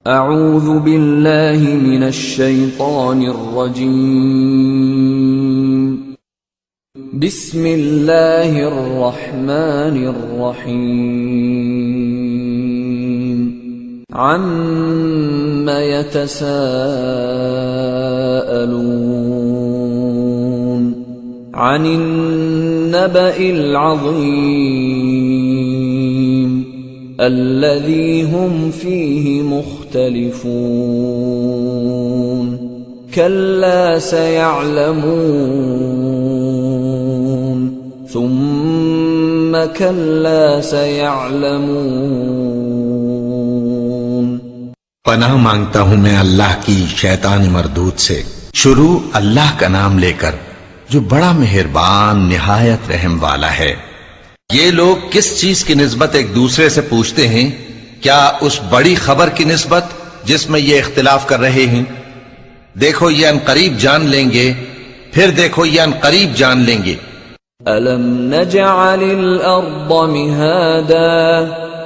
अऊज़ु बिल्लाहि मिनश शैतानिर रजीम। बिस्मिल्लाहिर रहमानिर रहीम। अम्मा यतसाअलून अनिन नबइल अज़ीम अल्लज़ी हुम फ़ीहि मुख़्तलिफ़ून कल्ला सयअलमून सुम्मा कल्ला सयअलमून। पनाह मांगता हूं मैं अल्लाह की शैतानी मरदूद से। शुरू अल्लाह का नाम लेकर जो बड़ा मेहरबान निहायत रहम वाला है। ये लोग किस चीज की निस्बत एक दूसरे से पूछते हैं? क्या उस बड़ी खबर की निस्बत जिसमें ये इख्तिलाफ कर रहे हैं? देखो ये अनकरीब जान लेंगे, फिर देखो ये अनकरीब जान लेंगे। अलम नजअलिल अर्द मिहादा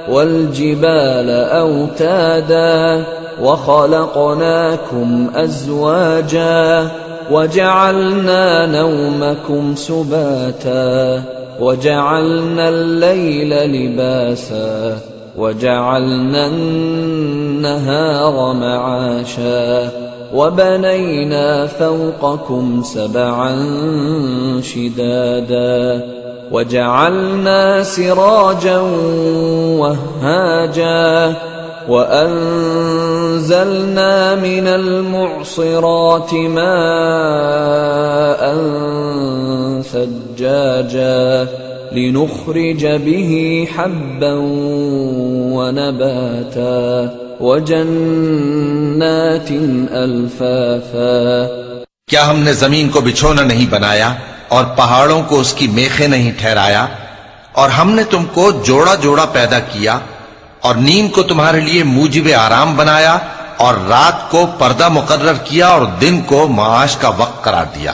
वल जिबाल औतादा व खलक़नाकुम अज़वाजा वजअलना नौमकुम सुबाता वजअलना अल-लैल लिबासा वजअलना अन-नहार मआशा वबनैना फौक़कुम सबअन शिदादा वजअलना सिराजन वहाजा वअंज़लना मिनल मुअसिराति माअन सज्जाजा लिनुख़रिज बिही हब्बन वनबाता वजन्नातिन अल्फाफा। क्या हमने जमीन को बिछोना नहीं बनाया और पहाड़ों को उसकी मेखें नहीं ठहराया? और हमने तुमको जोड़ा जोड़ा पैदा किया और नींद को तुम्हारे लिए मूजिब आराम बनाया और रात को पर्दा मुकर्रर किया और दिन को माश का वक्त करार दिया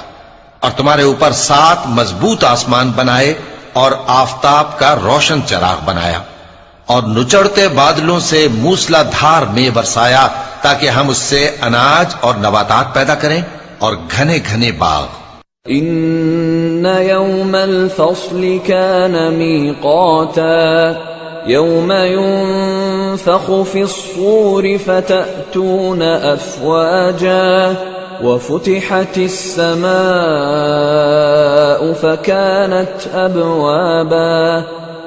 और तुम्हारे ऊपर 7 मजबूत आसमान बनाए और आफताब का रोशन चराग बनाया और नुचड़ते बादलों से मूसलाधार में बरसाया ताकि हम उससे अनाज और नबातात पैदा करें और घने घने बाग। इन्न यौमल फ़स्ल कान मीक़ाता यौम युन्फ़ख़ु फ़िस्सूर फ़तअतून अफ़वाजा वफ़ुतिहतिस समाअ फ़कानत अबवाबा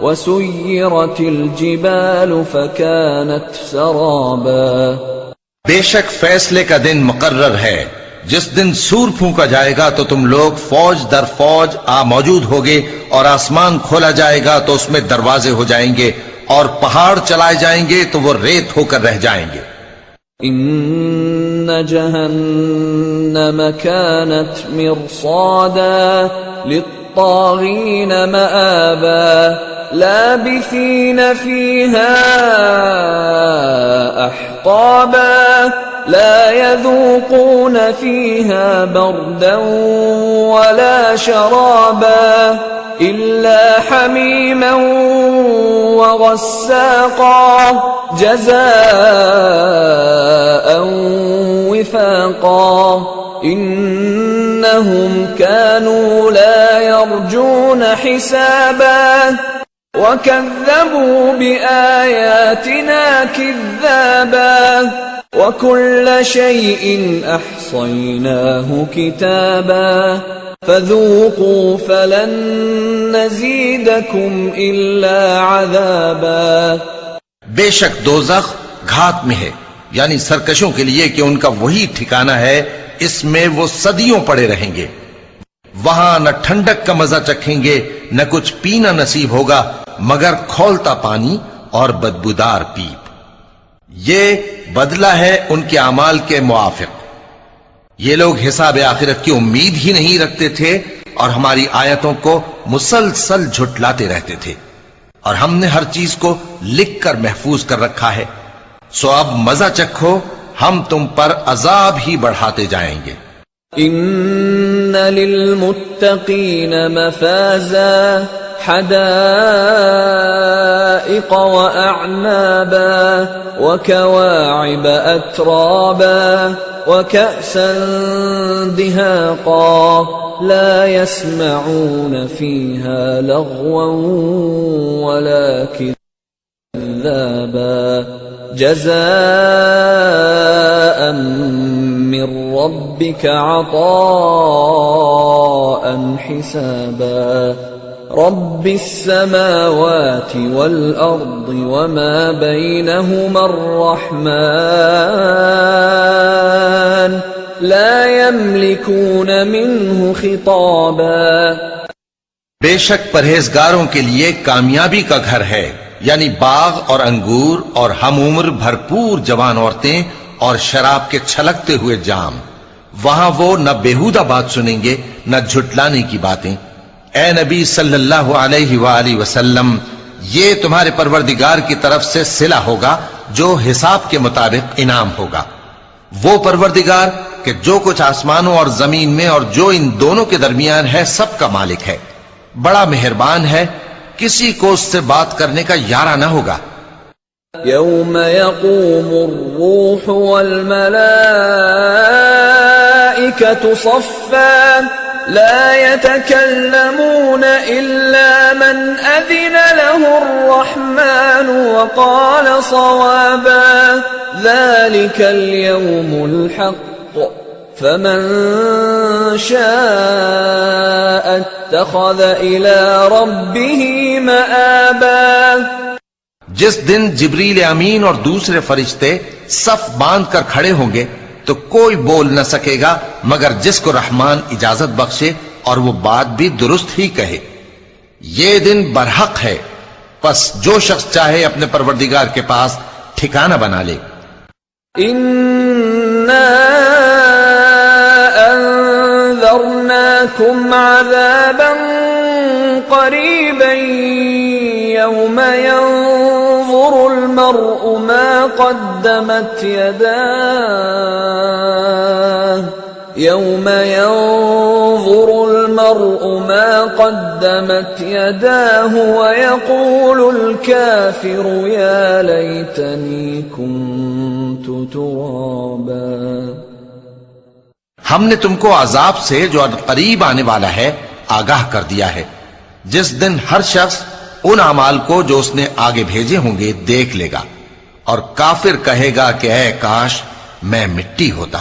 वसुय्यिरतिल जिबाल फ़कानत सराबा। बेशक फैसले का दिन मुकर्रर है। जिस दिन सूर फूंका जाएगा तो तुम लोग फौज दर फौज मौजूद होगे और आसमान खोला जाएगा तो उसमें दरवाजे हो जाएंगे और पहाड़ चलाए जाएंगे तो वो रेत होकर रह जाएंगे। इन्न जहन्नम कानत मिरसादा लित्तागीन मआबा लाबिसीन फीहा अहक़ाबा ला यज़ूक़ून फ़ीहा बर्दन वला शराबा इल्ला हमीमन वग़स्साक़ा जज़ाअन विफ़ाक़ा इन्नहुम कानू ला यर्जून हिसाबा वकज़्ज़बू बिआयातिना किज़्ज़ाबा वकुल्ल शैइन अहसैनाहु किताबा फ़ज़ूक़ू फ़लन नज़ीदकुम इल्ला अज़ाबा। बेशक दोज़ख घात में है, यानी सरकशों के लिए कि उनका वही ठिकाना है, इसमें वो सदियों पड़े रहेंगे। वहां न ठंडक का मजा चखेंगे न कुछ पीना नसीब होगा मगर खौलता पानी और बदबूदार पीप। ये बदला है उनके अमाल के मुआफिक। ये लोग हिसाब आखिरत की उम्मीद ही नहीं रखते थे और हमारी आयतों को मुसलसल झुटलाते रहते थे और हमने हर चीज को लिख कर महफूज कर रखा है। सो अब मजा चखो, हम तुम पर अजाब ही बढ़ाते जाएंगे। इन्न लिल्मुत्तकीन मफाज़ा حدائق وأعنابا وكواعب أترابا وكأسا دهاقا لا يسمعون فيها لغوا ولا كذابا جزاء من ربك عطاء حسابا رب السماوات والأرض وما بينهما الرحمن لا يملكون منه خطابا बेशक परहेजगारों के लिए कामयाबी का घर है, यानी बाग और अंगूर और हम उम्र भरपूर जवान औरतें और शराब के छलकते हुए जाम। वहां वो न बेहुदा बात सुनेंगे न झुटलाने की बातें। ए नबी सल्लल्लाहु अलैहि वसल्लम, ये तुम्हारे परवरदिगार की तरफ से सिला होगा जो हिसाब के मुताबिक इनाम होगा। वो परवरदिगार कि जो कुछ आसमानों और जमीन में और जो इन दोनों के दरमियान है सबका मालिक है, बड़ा मेहरबान है, किसी को उससे बात करने का यारा न होगा। यौम यक़ूमुर रूह वल मलाइकतु सफ़्फ़ा ला यतकल्लमून इल्ला मन अज़िन लहुर रहमानु व क़ाल सवाबा ज़ालिकल यौमुल हक़्क़ फमन शाअ इत्तख़ज़ इला रब्बिही मआबा। जिस दिन जिब्रील अमीन और दूसरे फरिश्ते सफ बांध कर खड़े होंगे तो कोई बोल न सकेगा मगर जिसको रहमान इजाजत बख्शे और वो बात भी दुरुस्त ही कहे। ये दिन बरहक है, बस जो शख्स चाहे अपने परवरदिगार के पास ठिकाना बना ले। इन्ना अंज़रनाकुम अज़ाबन क़रीबन यौम यंज़ुरुल मर्'ु मा क़द्दमत यदाह यौम यंज़ुरुल मर्'ु मा क़द्दमत यदाहु व यक़ूलुल काफ़िरु या लैतनी कुन्तु तुराबा। हमने तुमको अजाब से जो करीब आने वाला है आगाह कर दिया है, जिस दिन हर शख्स उन अमाल को जो उसने आगे भेजे होंगे देख लेगा और काफिर कहेगा कि ऐ काश मैं मिट्टी होता।